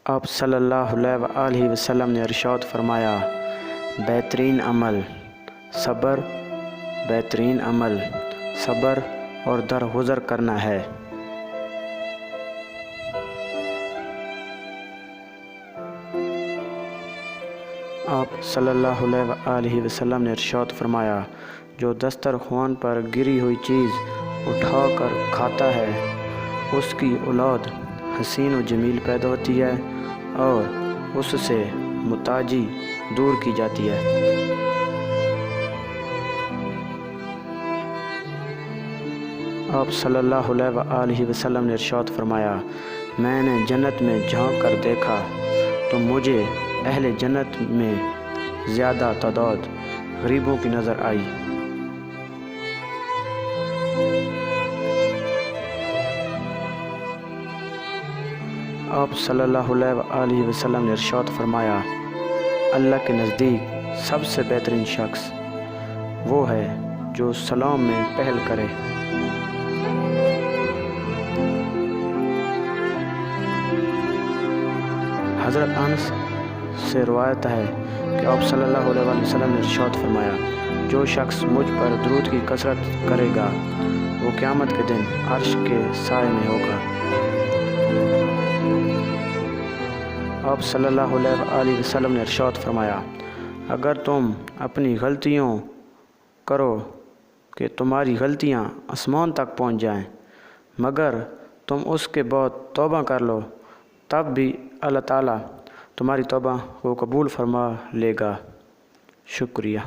آپ صلی اللہ علیہ وسلم نے ارشاد فرمایا، بہترین عمل صبر، بہترین عمل صبر اور درگزر کرنا ہے۔ آپ صلی اللہ علیہ وسلم نے ارشاد فرمایا، جو دسترخوان پر گری ہوئی چیز اٹھا کر کھاتا ہے اس کی اولاد حسین و جمیل پیدا ہوتی ہے اور اس سے محتاجی دور کی جاتی ہے۔ آپ صلی اللہ علیہ وسلم نے ارشاد فرمایا، میں نے جنت میں جھانک کر دیکھا تو مجھے اہل جنت میں زیادہ تعداد غریبوں کی نظر آئی۔ آپ صلی اللہ علیہ وسلم نے ارشاد فرمایا، اللہ کے نزدیک سب سے بہترین شخص وہ ہے جو سلام میں پہل کرے۔ حضرت انس سے روایت ہے کہ آپ صلی اللہ علیہ وسلم نے ارشاد فرمایا، جو شخص مجھ پر درود کی کثرت کرے گا وہ قیامت کے دن عرش کے سائے میں ہوگا۔ آپ صلی اللہ علیہ وسلم نے ارشاد فرمایا، اگر تم اپنی غلطیوں کرو کہ تمہاری غلطیاں آسمان تک پہنچ جائیں، مگر تم اس کے بعد توبہ کر لو، تب بھی اللہ تعالیٰ تمہاری توبہ کو قبول فرما لے گا۔ شکریہ۔